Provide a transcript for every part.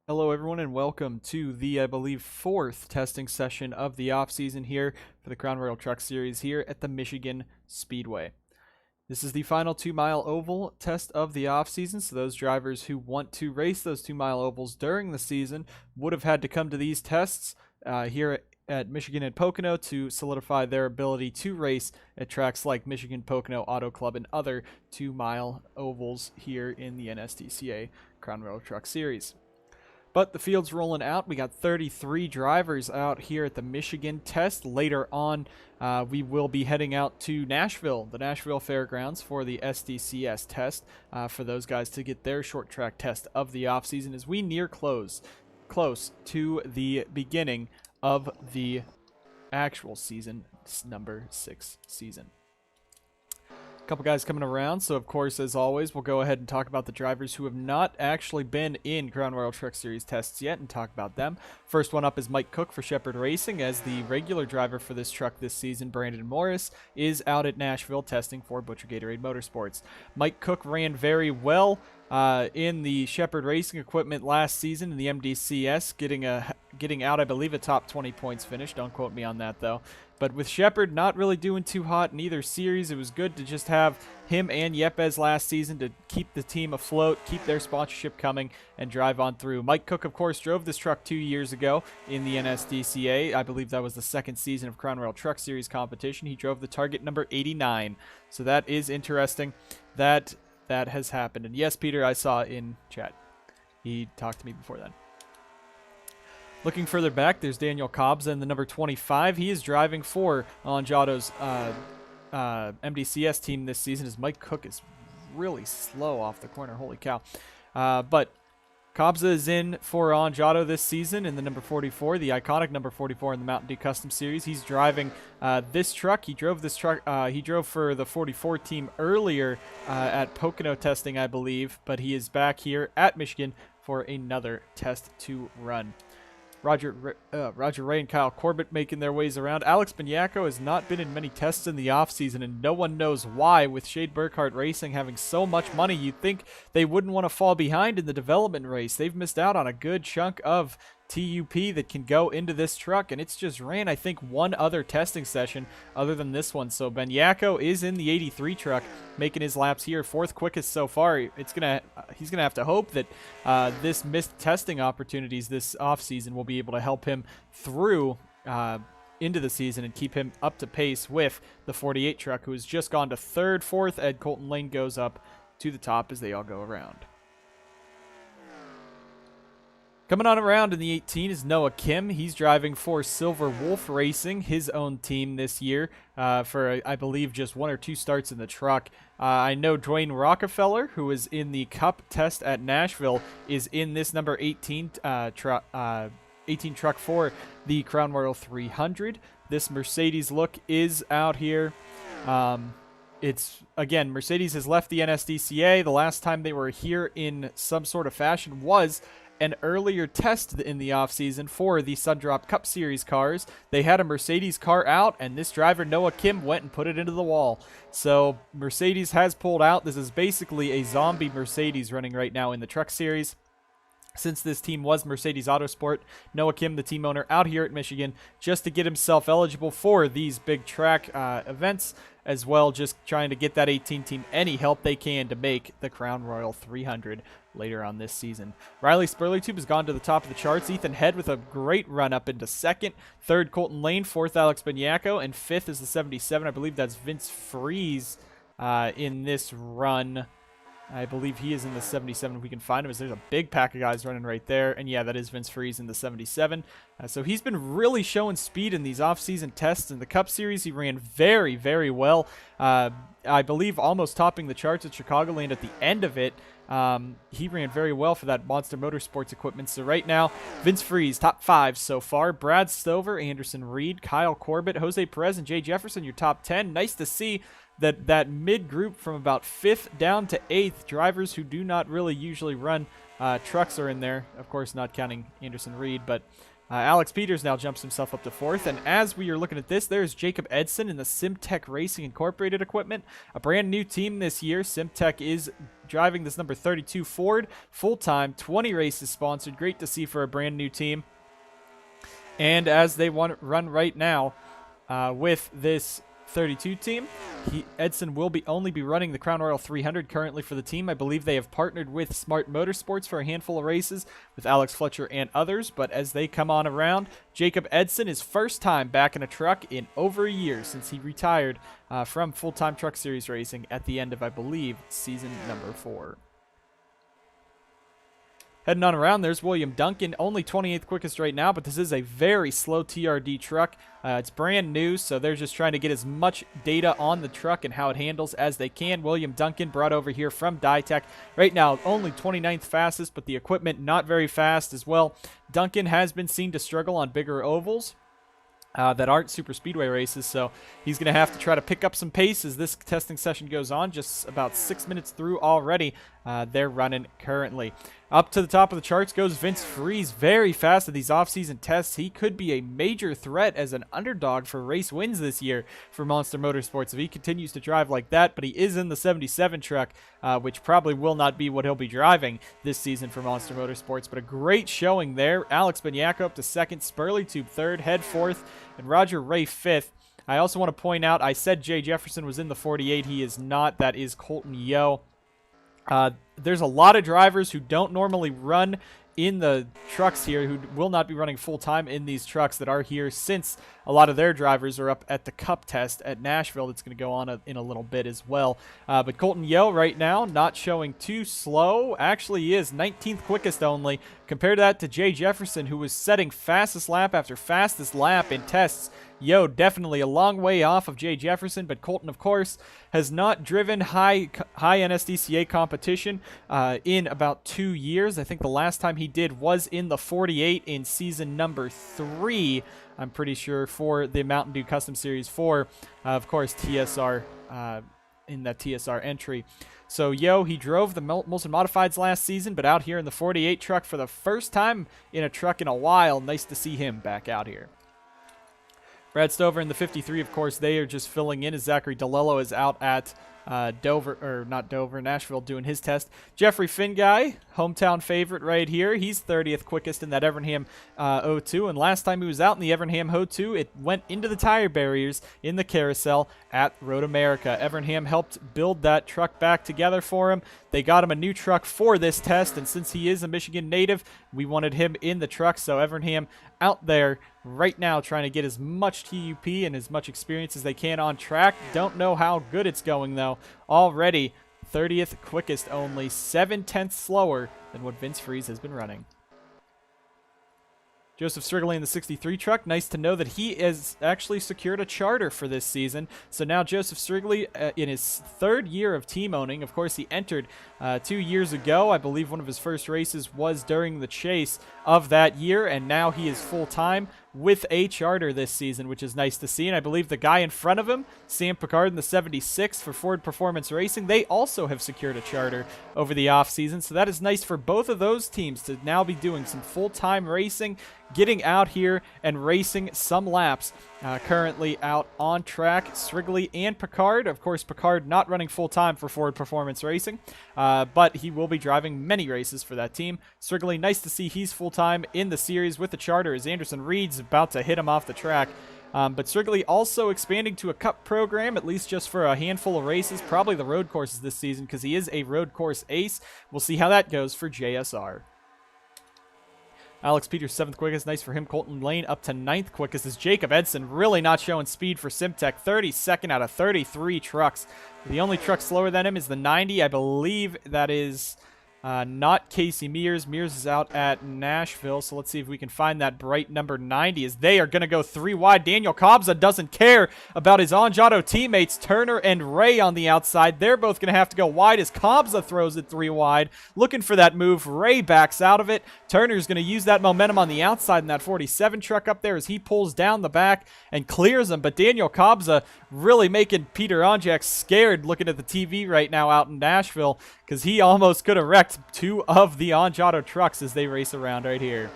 Hello, everyone, and welcome to the, I believe, fourth testing session of the off-season here for the Crown Royal Truck Series here at the Michigan Speedway. This is the final 2-mile oval test of the off-season, so those drivers who want to race those 2-mile ovals during the season would have had to come to these tests here at Michigan and Pocono to solidify their ability to race at tracks like Michigan Pocono Auto Club and other 2-mile ovals here in the NSDCA Crown Royal Truck Series. But the field's rolling out. We got 33 drivers out here at the Michigan test. Later on, we will be heading out to Nashville, the Nashville Fairgrounds, for the SDCS test for those guys to get their short track test of the offseason as we near close to the beginning of the actual season, number 6 season. Couple guys coming around, so of course, as always, we'll go ahead and talk about the drivers who have not actually been in Crown Royal Truck Series tests yet and talk about them. First one up is Mike Cook for Shepherd Racing, as the regular driver for this truck this season, Brandon Morris, is out at Nashville testing for Butcher Gatorade Motorsports. Mike Cook ran very well in the Shepherd Racing equipment last season in the NSDCA, getting out, I believe, a top 20 points finish. Don't quote me on that, though. But with Shepherd not really doing too hot in either series, it was good to just have him and Yepes last season to keep the team afloat, keep their sponsorship coming, and drive on through. Mike Cook, of course, drove this truck 2 years ago in the NSDCA. I believe that was the second season of Crown Royal Truck Series competition. He drove the target number 89. So that is interesting. That has happened. And yes, Peter, I saw in chat. He talked to me before then. Looking further back, there's Daniel Cobbs in the number 25. He is driving for Anjato's MDCS team this season, as Mike Cook is really slow off the corner. Holy cow. But Cobbs is in for Anjato this season in the number 44, the iconic number 44 in the Mountain Dew Custom Series. He's driving this truck. He drove this truck. He drove for the 44 team earlier at Pocono testing, I believe, but he is back here at Michigan for another test to run. Roger Ray and Kyle Corbett making their ways around. Alex Bignacco has not been in many tests in the offseason, and no one knows why. With Shade Burkhardt Racing having so much money, you'd think they wouldn't want to fall behind in the development race. They've missed out on a good chunk of TUP that can go into this truck, and it's just ran, I think, one other testing session other than this one. So Bignacco is in the 83 truck, making his laps here, fourth quickest so far. He's gonna have to hope that this missed testing opportunities this offseason will be able to help him through into the season and keep him up to pace with the 48 truck, who has just gone to third. Fourth, Ed Colton Lane goes up to the top as they all go around. Coming on around in the 18 is Noah Kim. He's driving for Silver Wolf Racing, his own team this year, for, I believe, just 1 or 2 starts in the truck. I know Dwayne Rockefeller, who is in the Cup test at Nashville, is in this number 18 truck for the Crown Royal 300. This Mercedes look is out here. Again, Mercedes has left the NSDCA. The last time they were here in some sort of fashion was an earlier test in the offseason for the Sundrop Cup Series cars. They had a Mercedes car out, and this driver, Noah Kim, went and put it into the wall. So Mercedes has pulled out. This is basically a zombie Mercedes running right now in the Truck Series. Since this team was Mercedes Autosport, Noah Kim, the team owner, out here at Michigan just to get himself eligible for these big track events, as well, just trying to get that 18 team any help they can to make the Crown Royal 300 later on this season. Riley Spurleytube has gone to the top of the charts. Ethan Head with a great run up into second. Third, Colton Lane. Fourth, Alex Bignacco. And fifth is the 77. I believe that's Vince Freeze in this run. I believe he is in the 77 if we can find him, as there's a big pack of guys running right there. And yeah, that is Vince Freeze in the 77. So he's been really showing speed in these off-season tests. In the Cup Series, he ran very, very well. I believe almost topping the charts at Chicagoland at the end of it. He ran very well for that Monster Motorsports equipment. So right now, Vince Freeze, top 5 so far. Brad Stover, Anderson Reed, Kyle Corbett, Jose Perez, and Jay Jefferson, your top 10. Nice to see that mid-group from about 5th down to 8th, drivers who do not really usually run trucks are in there. Of course, not counting Anderson Reed, but Alex Peters now jumps himself up to 4th, and as we are looking at this, there's Jacob Edson in the Simtech Racing Incorporated equipment, a brand new team this year. Simtech is driving this number 32 Ford full-time, 20 races sponsored. Great to see for a brand new team. And as they want to run right now with this 32 team, Edson will only be running the Crown Royal 300 currently for the team. I believe they have partnered with Smart Motorsports for a handful of races with Alex Fletcher and others, but as they come on around, Jacob Edson is first time back in a truck in over a year since he retired from full-time truck series racing at the end of, I believe, season number 4. Heading on around, there's William Duncan, only 28th quickest right now, but this is a very slow TRD truck. It's brand new, so they're just trying to get as much data on the truck and how it handles as they can. William Duncan brought over here from Dytech. Right now, only 29th fastest, but the equipment not very fast as well. Duncan has been seen to struggle on bigger ovals that aren't super speedway races, so he's going to have to try to pick up some pace as this testing session goes on. Just about 6 minutes through already. They're running currently. Up to the top of the charts goes Vince Freeze, very fast at these off-season tests. He could be a major threat as an underdog for race wins this year for Monster Motorsports if he continues to drive like that, but he is in the 77 truck, which probably will not be what he'll be driving this season for Monster Motorsports, but a great showing there. Alex Banyako up to 2nd, Spurley Tube 3rd, Head 4th, and Roger Ray 5th. I also want to point out, I said Jay Jefferson was in the 48. He is not. That is Colton Yo. There's a lot of drivers who don't normally run in the trucks here, who will not be running full-time in these trucks that are here, since a lot of their drivers are up at the Cup test at Nashville that's going to go on in a little bit as well. But Colton Yo right now not showing too slow. Actually, he is 19th quickest only. Compare that to Jay Jefferson, who was setting fastest lap after fastest lap in tests. Yo, definitely a long way off of Jay Jefferson, but Colton, of course, has not driven high NSDCA competition in about 2 years. I think the last time he did was in the 48 in season number 3, I'm pretty sure, for the Mountain Dew Custom Series 4. Of course, TSR in that TSR entry. So, Yo, he drove the Molson Modifieds last season, but out here in the 48 truck for the first time in a truck in a while. Nice to see him back out here. Brad Stover in the 53, of course, they are just filling in as Zachary DeLello is out at Nashville doing his test. Jeffrey Finguy, hometown favorite right here. He's 30th quickest in that Evernham 02, and last time he was out in the Evernham 02, it went into the tire barriers in the carousel at Road America. Evernham helped build that truck back together for him. They got him a new truck for this test, and since he is a Michigan native, we wanted him in the truck, so Evernham out there right now trying to get as much TUP and as much experience as they can on track. Don't know how good it's going, though. Already 30th quickest only, 7/10 slower than what Vince Freeze has been running. Joseph Strigley in the 63 truck. Nice to know that he has actually secured a charter for this season. So now Joseph Strigley in his 3rd year of team owning. Of course, he entered 2 years ago. I believe one of his first races was during the chase of that year, and now he is full-time with a charter this season, which is nice to see. And I believe the guy in front of him, Sam Picard in the 76 for Ford Performance Racing, they also have secured a charter over the offseason. So that is nice for both of those teams to now be doing some full-time racing, getting out here and racing some laps. Currently out on track, Strigley and Picard. Of course, Picard not running full-time for Ford Performance Racing, but he will be driving many races for that team. Strigley, nice to see he's full-time in the series with the charter as Anderson Reed's about to hit him off the track. But Strigley also expanding to a Cup program, at least just for a handful of races, probably the road courses this season, because he is a road course ace. We'll see how that goes for JSR. Alex Peters, 7th quickest. Nice for him. Colton Lane up to 9th quickest. Is Jacob Edson really not showing speed for Simtech. 32nd out of 33 trucks. The only truck slower than him is the 90. I believe that is not Casey Mears. Mears is out at Nashville, so let's see if we can find that bright number 90 as they are going to go 3 wide. Daniel Cobbs doesn't care about his Onjato teammates, Turner and Ray on the outside. They're both going to have to go wide as Cobbs throws it 3 wide. Looking for that move. Ray backs out of it. Turner's going to use that momentum on the outside in that 47 truck up there as he pulls down the back and clears him. But Daniel Cobbs really making Peter Onjak scared looking at the TV right now out in Nashville, because he almost could have wrecked 2 of the Onjato trucks as they race around right here.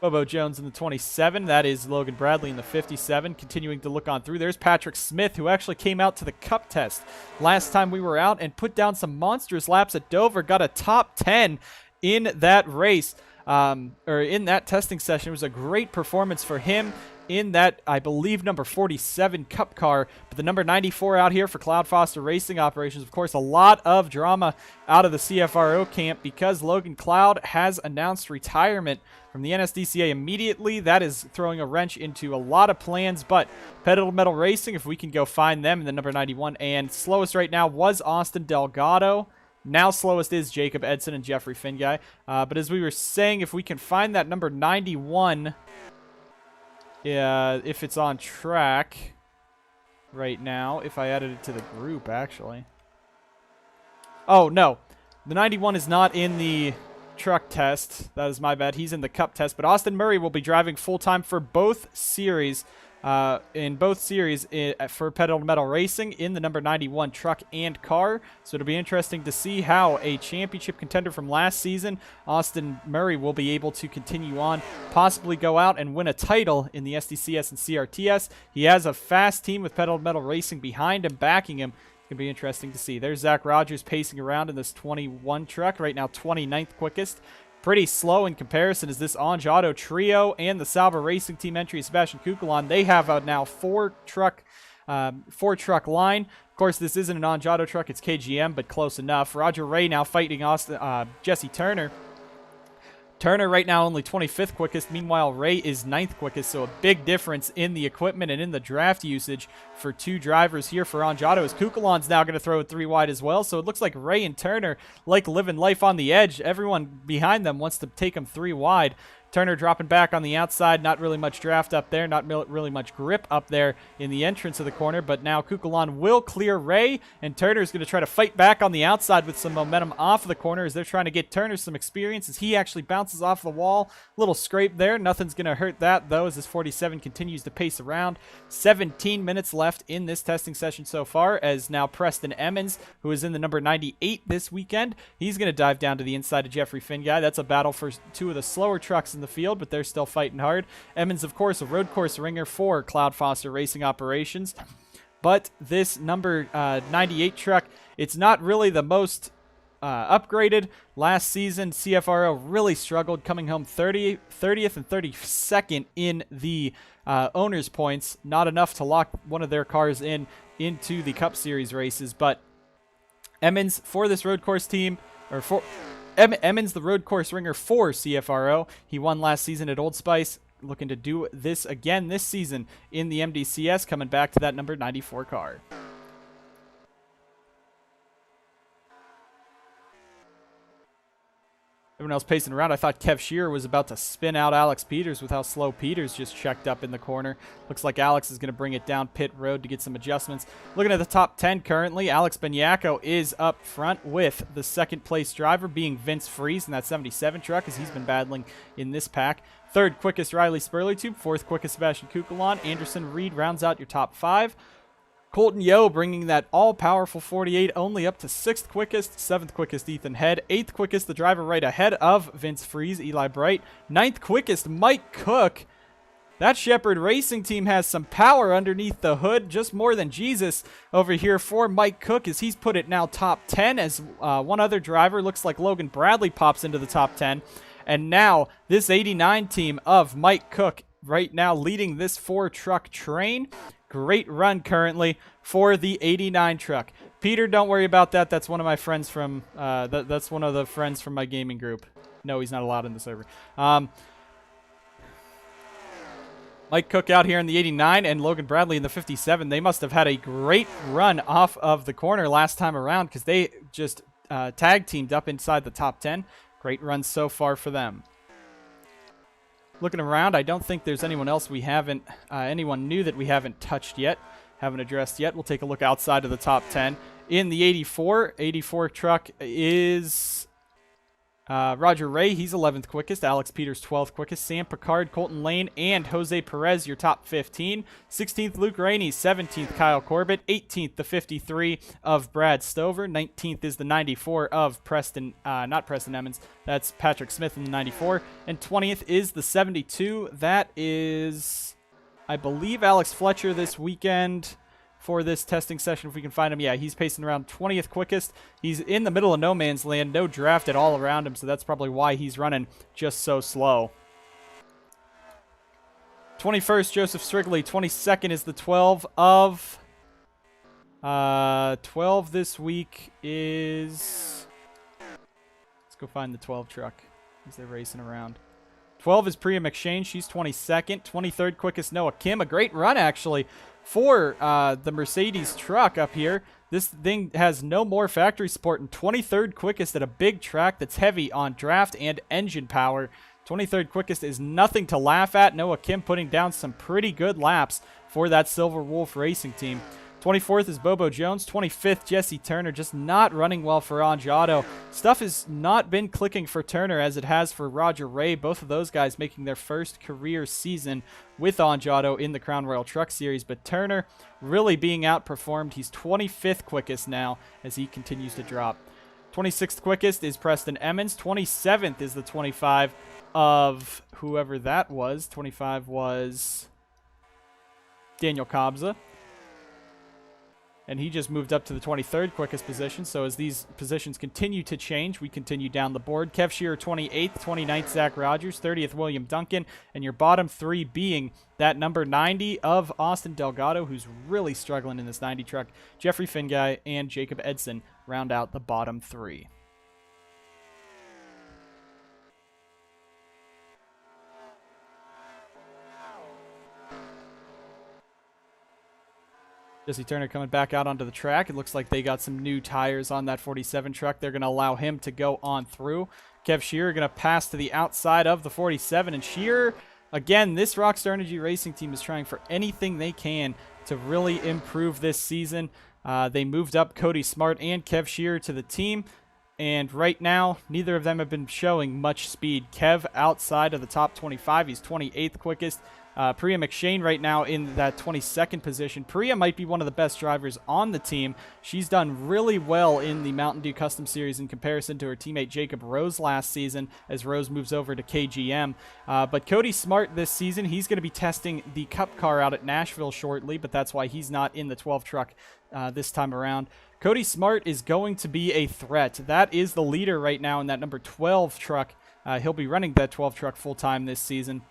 Bobo Jones in the 27. That is Logan Bradley in the 57. Continuing to look on through. There's Patrick Smith, who actually came out to the Cup test last time we were out and put down some monstrous laps at Dover. Got a top 10 in that race, or in that testing session. It was a great performance for him in that, I believe, number 47 Cup car. But the number 94 out here for Cloud Foster Racing Operations. Of course, a lot of drama out of the CFRO camp because Logan Cloud has announced retirement from the NSDCA immediately. That is throwing a wrench into a lot of plans, but Pedal to Metal Racing, if we can go find them in the number 91. And slowest right now was Austin Delgado. Now slowest is Jacob Edson and Jeffrey Finguy. But as we were saying, if we can find that number 91... if it's on track right now, if I added it to the group, actually. Oh, no. The 91 is not in the truck test. That is my bad. He's in the Cup test. But Austin Murray will be driving full-time for both series. For Pedal to Metal Racing in the number 91 truck and car. So it'll be interesting to see how a championship contender from last season, Austin Murray, will be able to continue on, possibly go out and win a title in the SDCS and CRTS. He has a fast team with Pedal to Metal Racing behind him, backing him. It's going to be interesting to see. There's Zach Rogers pacing around in this 21 truck, right now 29th quickest. Pretty slow in comparison as this Onge Auto trio and the Sauber Racing Team entry, Sebastian Kukulon. They have a now four truck line. Of course, this isn't an Onge Auto truck; it's KGM, but close enough. Roger Ray now fighting Jesse Turner. Turner right now only 25th quickest. Meanwhile, Ray is 9th quickest. So a big difference in the equipment and in the draft usage for two drivers here for Onge Auto. As Kukulon's now going to throw it 3 wide as well. So it looks like Ray and Turner like living life on the edge. Everyone behind them wants to take them 3 wide. Turner dropping back on the outside. Not really much draft up there. Not really much grip up there in the entrance of the corner. But now Kukulon will clear Ray. And Turner's going to try to fight back on the outside with some momentum off of the corner as they're trying to get Turner some experience as he actually bounces off the wall. Little scrape there. Nothing's going to hurt that, though, as this 47 continues to pace around. 17 minutes left in this testing session so far, as now Preston Emmons, who is in the number 98 this weekend, he's going to dive down to the inside of Jeffrey Finguy. That's a battle for 2 of the slower trucks in the field, but they're still fighting hard. Emmons, of course, a road course ringer for Cloud Foster Racing Operations. But this number 98 truck, it's not really the most upgraded. Last season, CFRO really struggled, coming home 30th and 32nd in the owner's points. Not enough to lock one of their cars into the Cup Series races, but Emmons for this road course team, or for Emmons, the road course ringer for CFRO. He won last season at Old Spice. Looking to do this again this season in the MDCS, coming back to that number 94 car. Everyone else pacing around. I thought Kev Shearer was about to spin out Alex Peters with how slow Peters just checked up in the corner. Looks like Alex is going to bring it down pit road to get some adjustments. Looking at the top 10 currently, Alex Benyako is up front with the second place driver being Vince Freeze in that 77 truck, as he's been battling in this pack. Third quickest Riley Spurleytube, fourth quickest Sebastian Kukulon. Anderson Reed rounds out your top 5. Colton Yo bringing that all-powerful 48 only up to 6th quickest, 7th quickest Ethan Head, 8th quickest the driver right ahead of Vince Freeze, Eli Bright, 9th quickest Mike Cook. That Shepherd Racing team has some power underneath the hood, just more than Jesus over here for Mike Cook, as he's put it now top 10, as one other driver, looks like Logan Bradley, pops into the top 10. And now this 89 team of Mike Cook right now leading this 4-truck train. Great run currently for the 89 truck. Peter, don't worry about that. That's one of my friends from that's one of the friends from my gaming group. No, he's not allowed in the server. Mike Cook out here in the 89 and Logan Bradley in the 57. They must have had a great run off of the corner last time around, because they just tag teamed up inside the top 10. Great run so far for them. Looking around, I don't think there's anyone else we haven't, anyone new that we haven't touched yet, haven't addressed yet. We'll take a look outside of the top 10. In the 84 truck is, Roger Ray, he's 11th quickest. Alex Peters, 12th quickest. Sam Picard, Colton Lane, and Jose Perez, your top 15. 16th, Luke Rainey. 17th, Kyle Corbett. 18th, the 53 of Brad Stover. 19th is the 94 of not Preston Emmons. That's Patrick Smith in the 94. And 20th is the 72. That is, I believe, Alex Fletcher this weekend for this testing session, if we can find him. Yeah, he's pacing around 20th quickest. He's in the middle of no man's land, no draft at all around him, so that's probably why he's running just so slow. 21st, Joseph Strigley. 22nd is the 12 of... 12 this week is... Let's go find the 12 truck as they're racing around. 12 is Priya McShane. She's 22nd. 23rd quickest, Noah Kim. A great run, actually, for the Mercedes truck up here. This thing has no more factory support, and 23rd quickest at a big track that's heavy on draft and engine power. 23rd quickest is nothing to laugh at. Noah Kim putting down some pretty good laps for that Silver Wolf Racing team. 24th is Bobo Jones. 25th, Jesse Turner. Just not running well for Angiato. Stuff has not been clicking for Turner as it has for Roger Ray. Both of those guys making their first career season with Angiato in the Crown Royal Truck Series. But Turner really being outperformed. He's 25th quickest now as he continues to drop. 26th quickest is Preston Emmons. 27th is the 25 of whoever that was. 25 was Daniel Cobbs. And he just moved up to the 23rd quickest position. So as these positions continue to change, we continue down the board. Kev Shearer, 28th. 29th, Zach Rogers. 30th, William Duncan. And your bottom three being that number 90 of Austin Delgado, who's really struggling in this 90 truck. Jeffrey Finguy and Jacob Edson round out the bottom three. Jesse Turner coming back out onto the track. It looks like they got some new tires on that 47 truck. They're going to allow him to go on through. Kev Shearer going to pass to the outside of the 47. And Shearer, again, this Rockstar Energy Racing team is trying for anything they can to really improve this season. They moved up Cody Smart and Kev Shearer to the team. And right now, neither of them have been showing much speed. Kev outside of the top 25. He's 28th quickest. Priya McShane right now in that 22nd position. Priya might be one of the best drivers on the team. She's done really well in the Mountain Dew Custom Series in comparison to her teammate Jacob Rose last season as Rose moves over to KGM. But Cody Smart this season, he's going to be testing the Cup car out at Nashville shortly, but that's why he's not in the 12 truck this time around. Cody Smart is going to be a threat. That is the leader right now in that number 12 truck. He'll be running that 12 truck full-time this season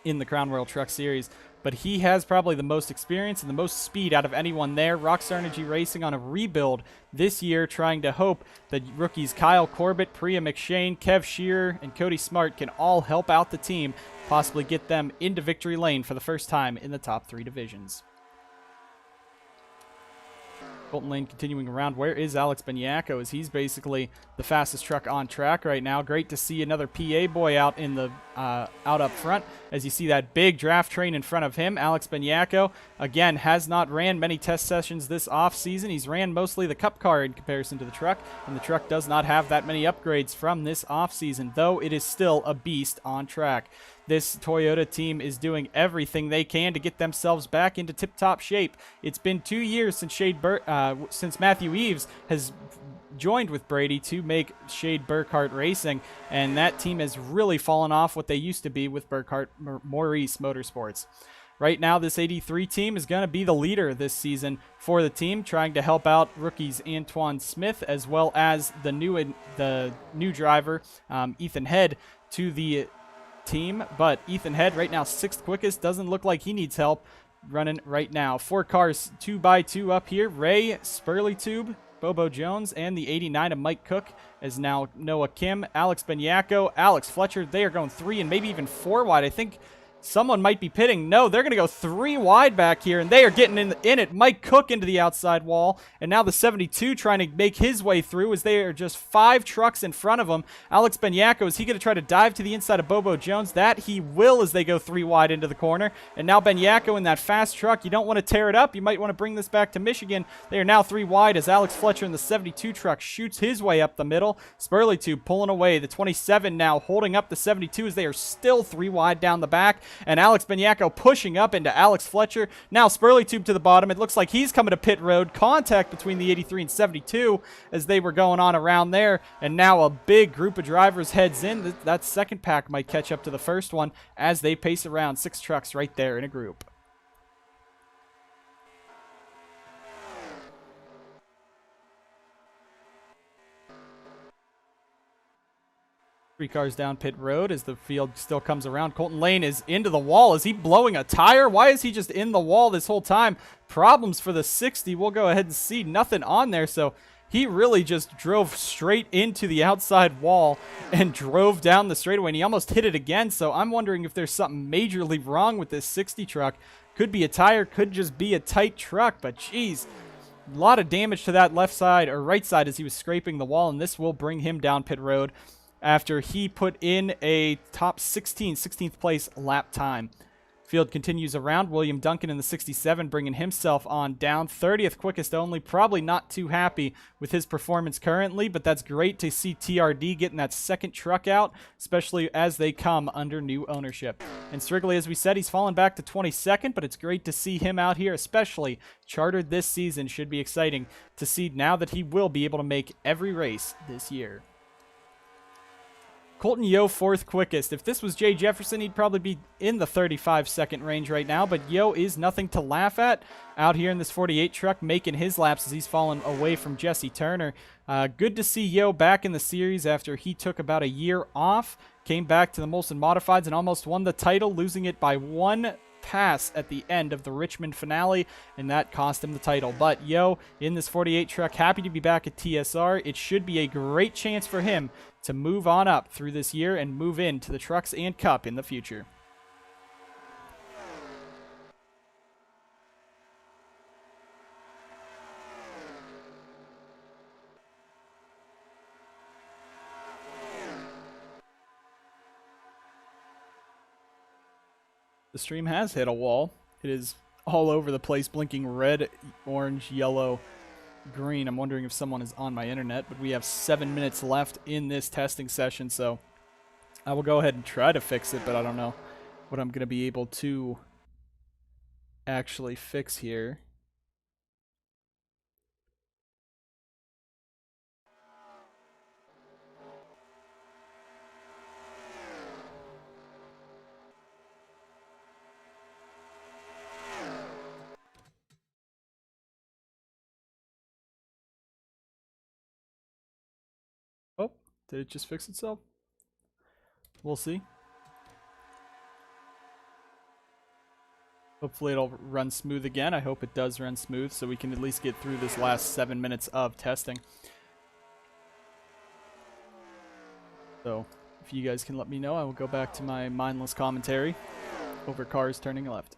in the Crown Royal Truck Series, but he has probably the most experience and the most speed out of anyone there. Rockstar Energy Racing on a rebuild this year, trying to hope that rookies Kyle Corbett, Priya McShane, Kev Shearer, and Cody Smart can all help out the team, possibly get them into victory lane for the first time in the top three divisions. Colton Lane continuing around. Where is Alex Benyako? As he's basically the fastest truck on track right now. Great to see another PA boy out in the out up front. As you see that big draft train in front of him, Alex Benyako again has not ran many test sessions this off season. He's ran mostly the Cup car in comparison to the truck, and the truck does not have that many upgrades from this off season, though it is still a beast on track. This Toyota team is doing everything they can to get themselves back into tip-top shape. It's been 2 years since Matthew Eves has joined with Brady to make Shade Burkhart Racing, and that team has really fallen off what they used to be with Burkhart Maurice Motorsports. Right now, this 83 team is going to be the leader this season for the team, trying to help out rookies Antoine Smith as well as the new driver Ethan Head to the team. But Ethan Head right now 6th quickest, doesn't look like he needs help running right now. 4 cars 2x2 up here. Ray Spurleytube, Bobo Jones, and the 89 of Mike Cook is now Noah Kim, Alex Benyako, Alex Fletcher. They are going 3 and maybe even 4 wide. I think Someone might be pitting. No, they're going to go 3 wide back here, and they are getting in it. Mike Cook into the outside wall, and now the 72 trying to make his way through as they are just 5 trucks in front of him. Alex Benyako, is he going to try to dive to the inside of Bobo Jones? That he will as they go 3 wide into the corner. And now Benyako in that fast truck. You don't want to tear it up. You might want to bring this back to Michigan. They are now 3 wide as Alex Fletcher in the 72 truck shoots his way up the middle. Spurley pulling away. The 27 now holding up the 72 as they are still 3 wide down the back. And Alex Benyako pushing up into Alex Fletcher. Now Spurley to the bottom. It looks like he's coming to pit road. Contact between the 83 and 72 as they were going on around there. And now a big group of drivers heads in. That second pack might catch up to the first one as they pace around. 6 trucks right there in a group. 3 cars down pit road as the field still comes around. Colton Lane is into the wall. Is he blowing a tire? Why is he just in the wall this whole time? Problems for the 60. We'll go ahead and see nothing on there. So he really just drove straight into the outside wall and drove down the straightaway, and he almost hit it again. So I'm wondering if there's something majorly wrong with this 60 truck. Could be a tire, could just be a tight truck, but geez, a lot of damage to that left side or right side as he was scraping the wall, and this will bring him down pit road after he put in a top 16th place lap time. Field continues around. William Duncan in the 67 bringing himself on down. 30th quickest only. Probably not too happy with his performance currently, but that's great to see TRD getting that second truck out, especially as they come under new ownership. And Strigley, as we said, he's fallen back to 22nd, but it's great to see him out here, especially chartered this season. Should be exciting to see now that he will be able to make every race this year. Colton Yo, 4th quickest. If this was Jay Jefferson, he'd probably be in the 35-second range right now, but Yo is nothing to laugh at out here in this 48 truck, making his laps as he's fallen away from Jesse Turner. Good to see Yo back in the series after he took about a year off, came back to the Molson Modifieds and almost won the title, losing it by 1 pass at the end of the Richmond finale, and that cost him the title. But Yo, in this 48 truck, happy to be back at TSR. It should be a great chance for him to move on up through this year and move into the Trucks and Cup in the future. The stream has hit a wall. It is all over the place, blinking red, orange, yellow, green. I'm wondering if someone is on my internet, but we have 7 minutes left in this testing session, so I will go ahead and try to fix it, but I don't know what I'm going to be able to actually fix here. Oh, did it just fix itself? We'll see. Hopefully it'll run smooth again. I hope it does run smooth so we can at least get through this last 7 minutes of testing. So if you guys can let me know, I will go back to my mindless commentary over cars turning left.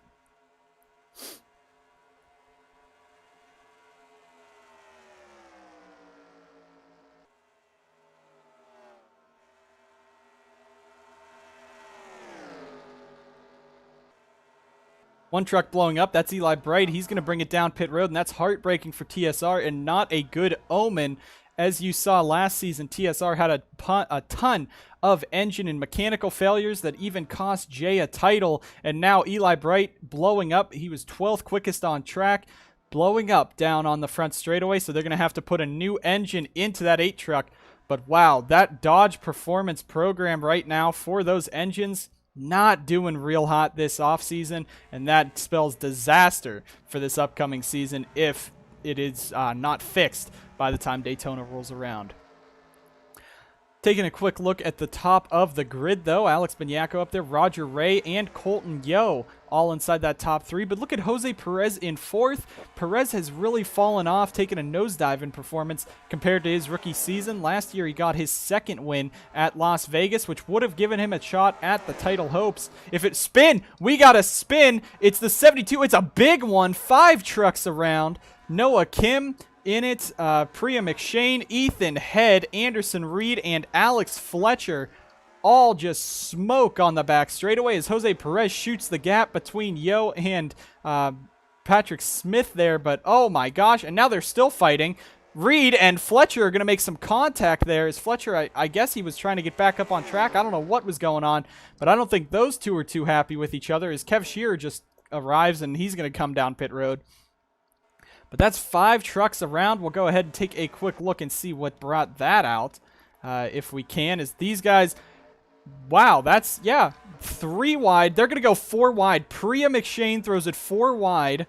One truck blowing up. That's Eli Bright. He's going to bring it down pit road, and that's heartbreaking for TSR and not a good omen. As you saw last season, TSR had a ton of engine and mechanical failures that even cost Jay a title, and now Eli Bright blowing up. He was 12th quickest on track, blowing up down on the front straightaway, so they're going to have to put a new engine into that 8 truck. But wow, that Dodge Performance program right now for those engines, not doing real hot this offseason, and that spells disaster for this upcoming season if it is not fixed by the time Daytona rolls around. Taking a quick look at the top of the grid, though. Alex Banyako up there, Roger Ray, and Colton Yo all inside that top 3. But look at Jose Perez in 4th. Perez has really fallen off, taking a nosedive in performance compared to his rookie season. Last year, he got his 2nd win at Las Vegas, which would have given him a shot at the title hopes. If it spin, we got a spin. It's the 72. It's a big one. 5 trucks around. Noah Kim in it, Priya McShane, Ethan Head, Anderson Reed, and Alex Fletcher all just smoke on the back straightaway as Jose Perez shoots the gap between Yo and Patrick Smith there. But oh my gosh, and now they're still fighting. Reed and Fletcher are going to make some contact there as Fletcher, I guess he was trying to get back up on track. I don't know what was going on, but I don't think those two are too happy with each other as Kev Shearer just arrives and he's going to come down pit road. But that's 5 trucks around. We'll go ahead and take a quick look and see what brought that out, if we can. As these guys, wow, that's, yeah, 3 wide. They're going to go 4 wide. Priya McShane throws it 4 wide.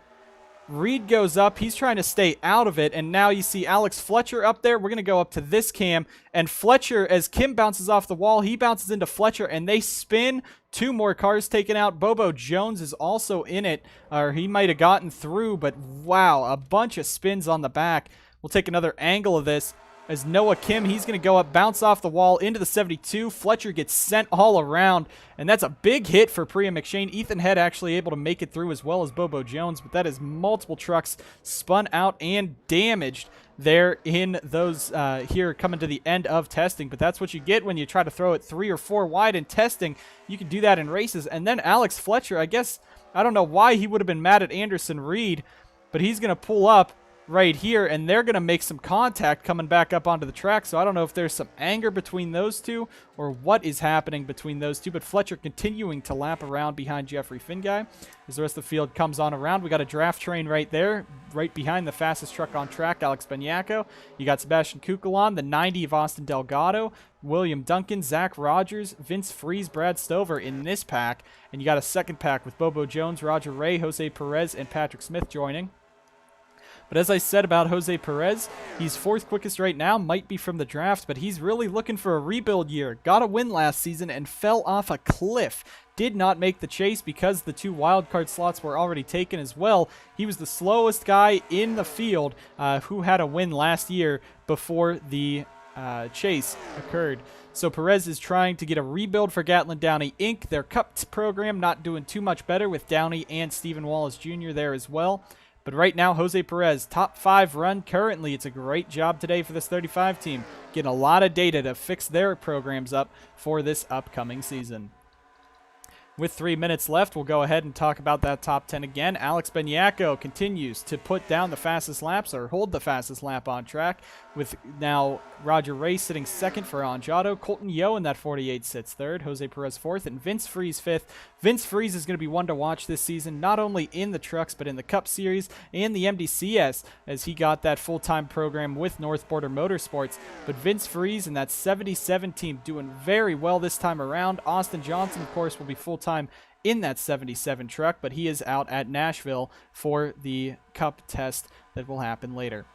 Reed goes up. He's trying to stay out of it. And now you see Alex Fletcher up there. We're going to go up to this cam. And Fletcher, as Kim bounces off the wall, he bounces into Fletcher. And they spin. 2 more cars taken out. Bobo Jones is also in it. Or he might have gotten through. But wow, a bunch of spins on the back. We'll take another angle of this. As Noah Kim, he's going to go up, bounce off the wall into the 72. Fletcher gets sent all around, and that's a big hit for Priya McShane. Ethan Head actually able to make it through as well as Bobo Jones, but that is multiple trucks spun out and damaged there in those here coming to the end of testing. But that's what you get when you try to throw it 3 or 4 wide in testing. You can do that in races. And then Alex Fletcher, I guess, I don't know why he would have been mad at Anderson Reed, but he's going to pull up right here, and they're going to make some contact coming back up onto the track. So I don't know if there's some anger between those two or what is happening between those two, but Fletcher continuing to lap around behind Jeffrey Finguy as the rest of the field comes on around. We got a draft train right there, right behind the fastest truck on track, Alex Banyako. You got Sebastian Kukulon, the 90 of Austin Delgado, William Duncan, Zach Rogers, Vince Freeze, Brad Stover in this pack, and you got a second pack with Bobo Jones, Roger Ray, Jose Perez, and Patrick Smith joining. But as I said about Jose Perez, he's 4th quickest right now, might be from the draft, but he's really looking for a rebuild year. Got a win last season and fell off a cliff. Did not make the chase because the 2 wildcard slots were already taken as well. He was the slowest guy in the field who had a win last year before the chase occurred. So Perez is trying to get a rebuild for Gatlin Downey Inc. Their Cup program not doing too much better with Downey and Stephen Wallace Jr. there as well. But right now, Jose Perez, top 5 run currently. It's a great job today for this 35 team. Getting a lot of data to fix their programs up for this upcoming season. With 3 minutes left, we'll go ahead and talk about that top 10 again. Alex Banyako continues to put down the fastest laps, or hold the fastest lap on track, with now Roger Ray sitting 2nd for Anjado. Colton Yo in that 48 sits 3rd. Jose Perez 4th, and Vince Freeze 5th. Vince Freeze is going to be one to watch this season, not only in the trucks, but in the Cup Series and the MDCS, as he got that full-time program with North Border Motorsports. But Vince Freeze and that 77 team doing very well this time around. Austin Johnson, of course, will be full-time in that 77 truck, but he is out at Nashville for the Cup test that will happen later.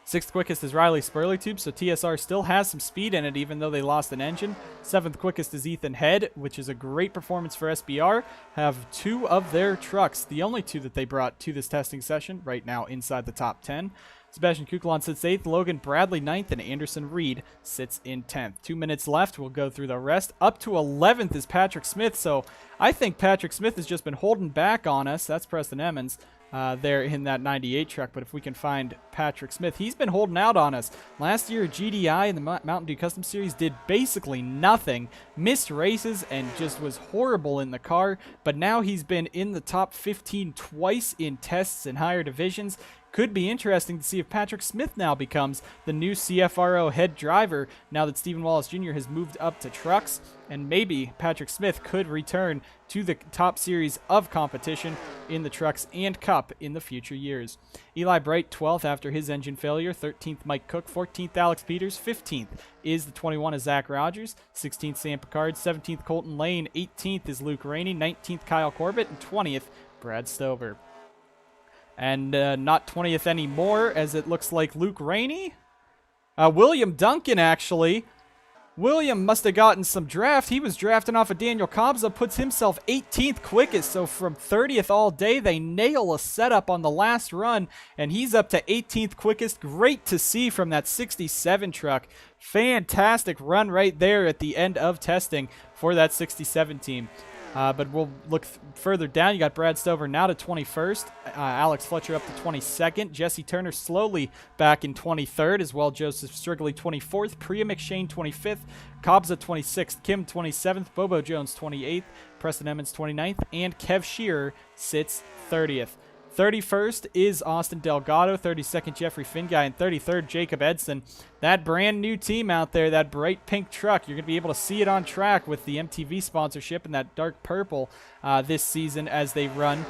6th quickest is Riley Spurleytube, so TSR still has some speed in it even though they lost an engine. 7th quickest is Ethan Head, which is a great performance for SBR. Have 2 of their trucks, the only 2 that they brought to this testing session, right now inside the top 10. Sebastian Kukulon sits 8th, Logan Bradley 9th, and Anderson Reed sits in 10th. 2 minutes left. We'll go through the rest. Up to 11th is Patrick Smith, so I think Patrick Smith has just been holding back on us. That's Preston Emmons there in that 98 truck, but if we can find Patrick Smith, he's been holding out on us. Last year, GDI in the Mountain Dew Custom Series did basically nothing, missed races, and just was horrible in the car, but now he's been in the top 15 twice in tests in higher divisions. Could be interesting to see if Patrick Smith now becomes the new CFRO head driver now that Stephen Wallace Jr. has moved up to trucks, and maybe Patrick Smith could return to the top series of competition in the trucks and Cup in the future years. Eli Bright 12th after his engine failure, 13th Mike Cook, 14th Alex Peters, 15th is the 21 of Zach Rogers, 16th Sam Picard, 17th Colton Lane, 18th is Luke Rainey, 19th Kyle Corbett, and 20th Brad Stover. And not 20th anymore, as it looks like Luke Rainey. William Duncan, actually. William must have gotten some draft. He was drafting off of Daniel Cobbs, puts himself 18th quickest. So from 30th all day, they nail a setup on the last run, and he's up to 18th quickest. Great to see from that 67 truck. Fantastic run right there at the end of testing for that 67 team. But we'll look further down. You got Brad Stover now to 21st. Alex Fletcher up to 22nd. Jesse Turner slowly back in 23rd as well. Joseph Strigley 24th. Priya McShane 25th. Cobbs at 26th. Kim 27th. Bobo Jones 28th. Preston Emmons 29th. And Kev Shearer sits 30th. 31st is Austin Delgado, 32nd Jeffrey Finguy, and 33rd Jacob Edson. That brand new team out there, that bright pink truck, you're going to be able to see it on track with the MTV sponsorship and that dark purple this season as they run.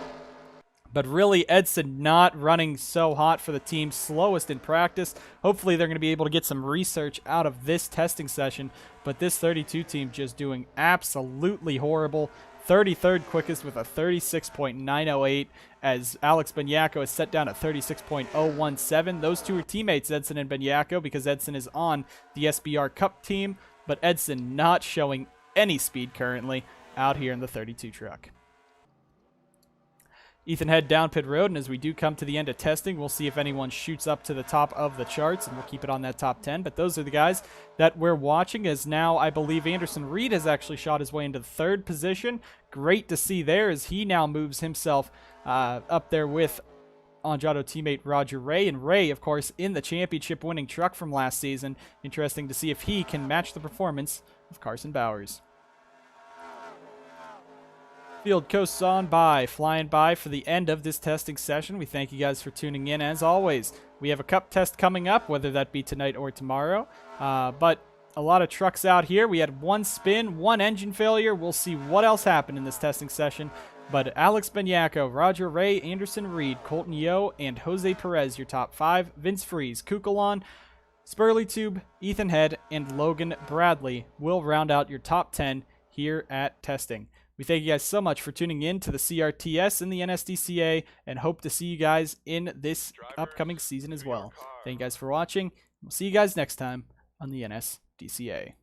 But really, Edson not running so hot for the team, slowest in practice. Hopefully they're going to be able to get some research out of this testing session. But this 32 team just doing absolutely horrible. 33rd quickest with a 36.908 as Alex Benyako is set down at 36.017. Those two are teammates, Edson and Benyako, because Edson is on the SBR Cup team, but Edson not showing any speed currently out here in the 32 truck. Ethan head down pit road, and as we do come to the end of testing, we'll see if anyone shoots up to the top of the charts, and we'll keep it on that top 10. But those are the guys that we're watching, as now I believe Anderson Reed has actually shot his way into the 3rd position. Great to see there as he now moves himself up there with Andrado teammate Roger Ray. And Ray, of course, in the championship-winning truck from last season. Interesting to see if he can match the performance of Carson Bowers. Field coasts on by, flying by for the end of this testing session. We thank you guys for tuning in. As always, we have a cup test coming up, whether that be tonight or tomorrow. But a lot of trucks out here. We had one spin, one engine failure. We'll see what else happened in this testing session. But Alex Benyako, Roger Ray, Anderson Reed, Colton Yo, and Jose Perez, your top 5. Vince Freeze, Kukulon, Spurley Tube, Ethan Head, and Logan Bradley will round out your top 10 here at testing. We thank you guys so much for tuning in to the CRTS and the NSDCA, and hope to see you guys in this upcoming season as well. Thank you guys for watching. We'll see you guys next time on the NSDCA.